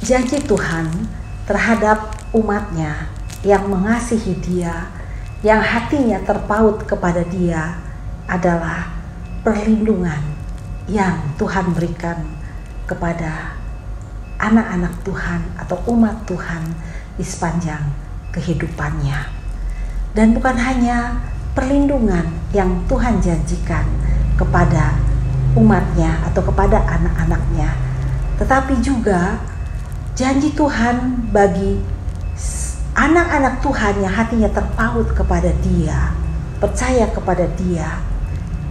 janji Tuhan terhadap umatnya yang mengasihi Dia, yang hatinya terpaut kepada Dia adalah perlindungan yang Tuhan berikan kepada anak-anak Tuhan atau umat Tuhan di sepanjang kehidupannya. Dan bukan hanya perlindungan yang Tuhan janjikan kepada umatnya atau kepada anak-anaknya, tetapi juga janji Tuhan bagi anak-anak Tuhan yang hatinya terpaut kepada Dia, percaya kepada Dia.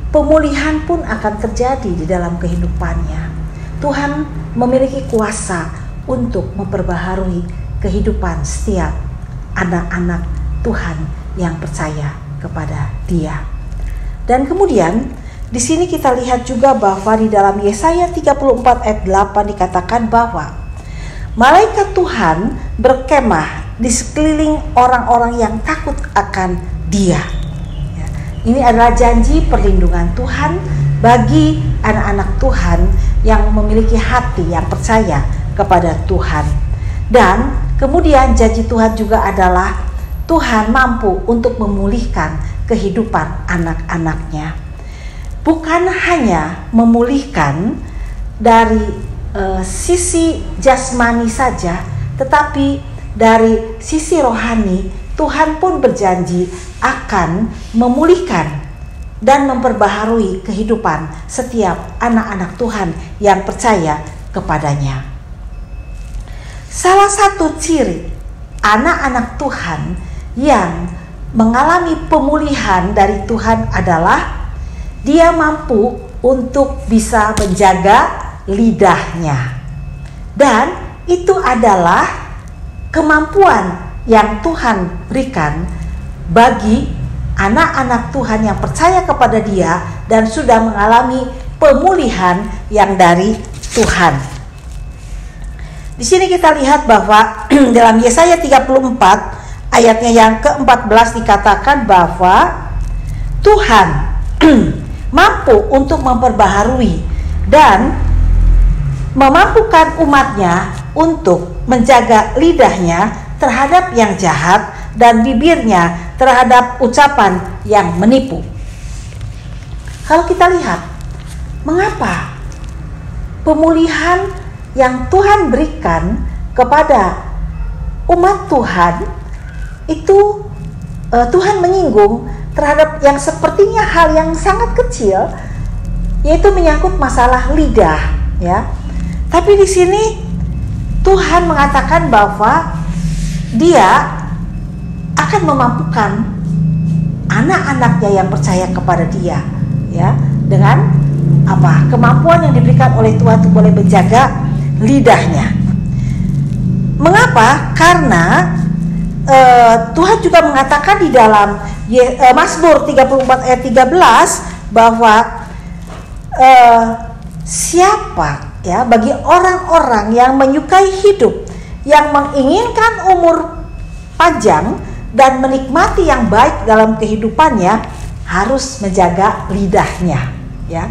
Pemulihan pun akan terjadi di dalam kehidupannya. Tuhan memiliki kuasa untuk memperbaharui kehidupan setiap anak-anak Tuhan yang percaya kepada Dia. Dan kemudian di sini kita lihat juga bahwa di dalam Yesaya 34 ayat 8 dikatakan bahwa malaikat Tuhan berkemah di sekeliling orang-orang yang takut akan Dia. Ya, ini adalah janji perlindungan Tuhan bagi anak-anak Tuhan yang memiliki hati yang percaya kepada Tuhan. Dan kemudian janji Tuhan juga adalah Tuhan mampu untuk memulihkan kehidupan anak-anaknya. Bukan hanya memulihkan dari sisi jasmani saja, tetapi dari sisi rohani Tuhan pun berjanji akan memulihkan dan memperbaharui kehidupan setiap anak-anak Tuhan yang percaya kepadanya. Salah satu ciri anak-anak Tuhan yang mengalami pemulihan dari Tuhan adalah dia mampu untuk bisa menjaga lidahnya. Dan itu adalah kemampuan yang Tuhan berikan bagi anak-anak Tuhan yang percaya kepada Dia dan sudah mengalami pemulihan yang dari Tuhan. Di sini kita lihat bahwa dalam Yesaya 34 ayatnya yang ke-14 dikatakan bahwa Tuhan mampu untuk memperbaharui dan memampukan umatnya untuk menjaga lidahnya terhadap yang jahat dan bibirnya terhadap ucapan yang menipu. Kalau kita lihat, mengapa pemulihan yang Tuhan berikan kepada umat Tuhan itu Tuhan menyinggung terhadap yang sepertinya hal yang sangat kecil, yaitu menyangkut masalah lidah, ya. Tapi di sini Tuhan mengatakan bahwa Dia akan memampukan anak-anaknya yang percaya kepada Dia, ya, dengan kemampuan yang diberikan oleh Tuhan untuk boleh menjaga lidahnya. Mengapa? Karena Tuhan juga mengatakan di dalam Mazmur 34 ayat 13 bahwa siapa, ya, bagi orang-orang yang menyukai hidup, yang menginginkan umur panjang dan menikmati yang baik dalam kehidupannya, harus menjaga lidahnya, ya.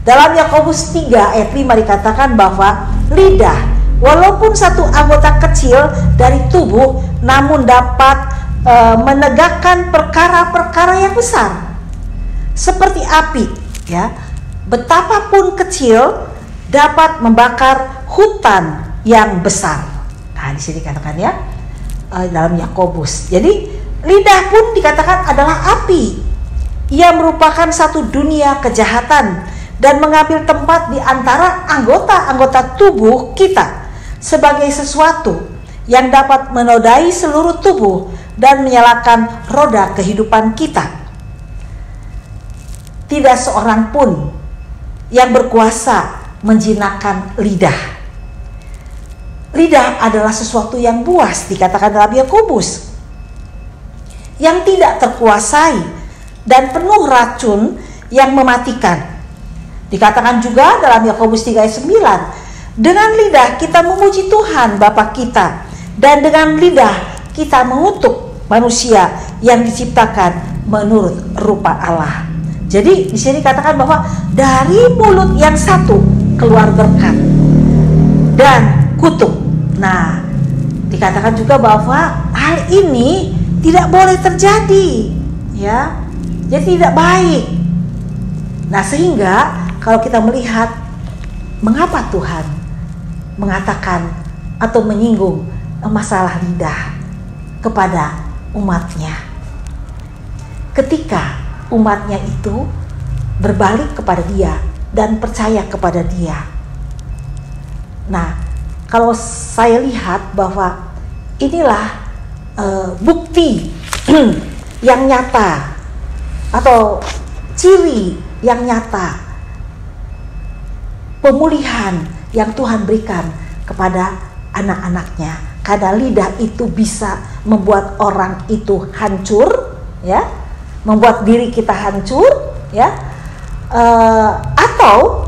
Dalam Yakobus 3 ayat 5 dikatakan bahwa lidah walaupun satu anggota kecil dari tubuh, namun dapat menegakkan perkara-perkara yang besar. Seperti api, ya, betapapun kecil dapat membakar hutan yang besar. Nah, di sini dikatakan, ya, dalam Yakobus. Jadi lidah pun dikatakan adalah api. Ia merupakan satu dunia kejahatan dan mengambil tempat di antara anggota-anggota tubuh kita sebagai sesuatu yang dapat menodai seluruh tubuh dan menyalakan roda kehidupan kita. Tidak seorang pun yang berkuasa menjinakkan lidah. Lidah adalah sesuatu yang buas, dikatakan dalam Yakobus, yang tidak terkuasai dan penuh racun yang mematikan. Dikatakan juga dalam Yakobus 3 ayat 9, dengan lidah kita memuji Tuhan Bapa kita, dan dengan lidah kita mengutuk manusia yang diciptakan menurut rupa Allah. Jadi di sini katakan bahwa dari mulut yang satu keluar berkat dan kutuk. Nah, dikatakan juga bahwa hal ini tidak boleh terjadi, ya. Jadi tidak baik. Nah, sehingga kalau kita melihat mengapa Tuhan mengatakan atau menyinggung masalah lidah kepada umatnya, ketika umatnya itu berbalik kepada Dia dan percaya kepada Dia. Nah, kalau saya lihat bahwa inilah bukti yang nyata atau ciri yang nyata pemulihan yang Tuhan berikan kepada anak-anaknya, karena lidah itu bisa membuat orang itu hancur, ya, membuat diri kita hancur, ya, atau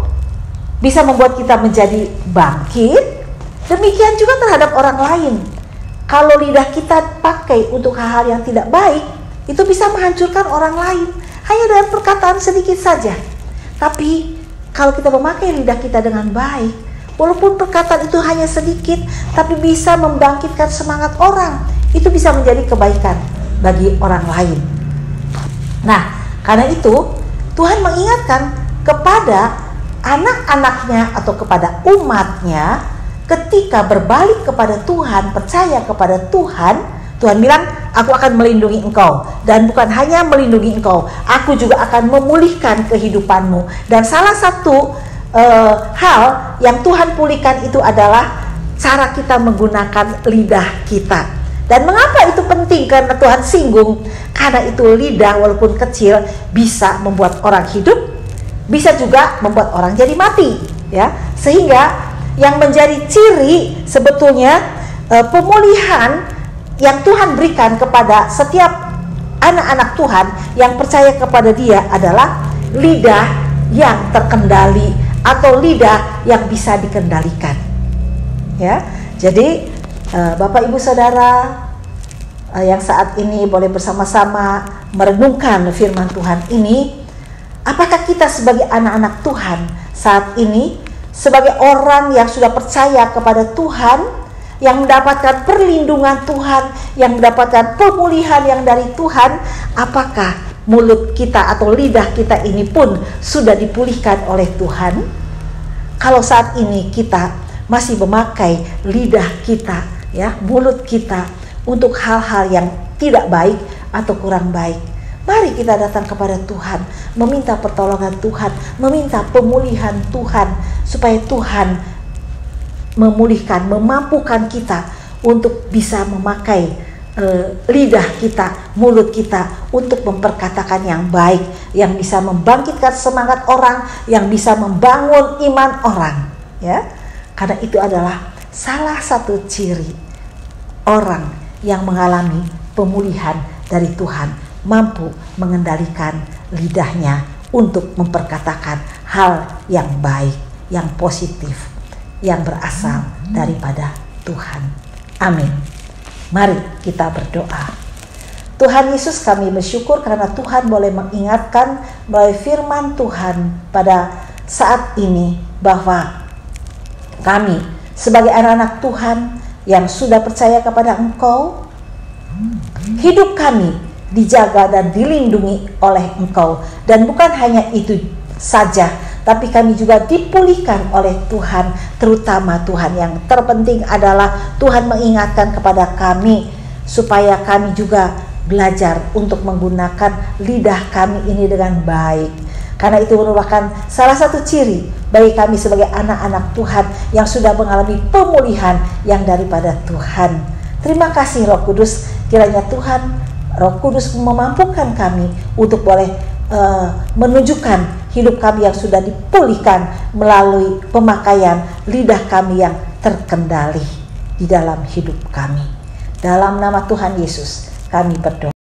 bisa membuat kita menjadi bangkit. Demikian juga terhadap orang lain. Kalau lidah kita pakai untuk hal-hal yang tidak baik, itu bisa menghancurkan orang lain hanya dengan perkataan sedikit saja. Tapi kalau kita memakai lidah kita dengan baik, walaupun perkataan itu hanya sedikit, tapi bisa membangkitkan semangat orang, itu bisa menjadi kebaikan bagi orang lain. Nah, karena itu Tuhan mengingatkan kepada anak-anaknya atau kepada umatnya, ketika berbalik kepada Tuhan, percaya kepada Tuhan, Tuhan bilang, aku akan melindungi engkau. Dan bukan hanya melindungi engkau, aku juga akan memulihkan kehidupanmu. Dan salah satu hal yang Tuhan pulihkan itu adalah cara kita menggunakan lidah kita. Dan mengapa itu penting? Karena Tuhan singgung, karena itu lidah walaupun kecil bisa membuat orang hidup, bisa juga membuat orang jadi mati, ya. Sehingga yang menjadi ciri sebetulnya pemulihan yang Tuhan berikan kepada setiap anak-anak Tuhan yang percaya kepada Dia adalah lidah yang terkendali atau lidah yang bisa dikendalikan, ya. Jadi Bapak Ibu Saudara yang saat ini boleh bersama-sama merenungkan firman Tuhan ini, apakah kita sebagai anak-anak Tuhan saat ini, sebagai orang yang sudah percaya kepada Tuhan, yang mendapatkan perlindungan Tuhan, yang mendapatkan pemulihan yang dari Tuhan, apakah mulut kita atau lidah kita ini pun sudah dipulihkan oleh Tuhan? Kalau saat ini kita masih memakai lidah kita, ya, mulut kita untuk hal-hal yang tidak baik atau kurang baik, mari kita datang kepada Tuhan, meminta pertolongan Tuhan, meminta pemulihan Tuhan, supaya Tuhan memulihkan, memampukan kita untuk bisa memakai lidah kita, mulut kita untuk memperkatakan yang baik, yang bisa membangkitkan semangat orang, yang bisa membangun iman orang, ya. Karena itu adalah salah satu ciri orang yang mengalami pemulihan dari Tuhan, mampu mengendalikan lidahnya untuk memperkatakan hal yang baik, yang positif, yang berasal daripada Tuhan. Amin. Mari kita berdoa. Tuhan Yesus, kami bersyukur karena Tuhan boleh mengingatkan melalui firman Tuhan pada saat ini bahwa kami sebagai anak-anak Tuhan yang sudah percaya kepada Engkau, hidup kami dijaga dan dilindungi oleh Engkau. Dan bukan hanya itu saja, tapi kami juga dipulihkan oleh Tuhan. Terutama Tuhan, yang terpenting adalah Tuhan mengingatkan kepada kami supaya kami juga belajar untuk menggunakan lidah kami ini dengan baik. Karena itu merupakan salah satu ciri bagi kami sebagai anak-anak Tuhan yang sudah mengalami pemulihan yang daripada Tuhan. Terima kasih Roh Kudus, kiranya Tuhan Roh Kudus memampukan kami untuk boleh menunjukkan hidup kami yang sudah dipulihkan melalui pemakaian lidah kami yang terkendali di dalam hidup kami. Dalam nama Tuhan Yesus kami berdoa.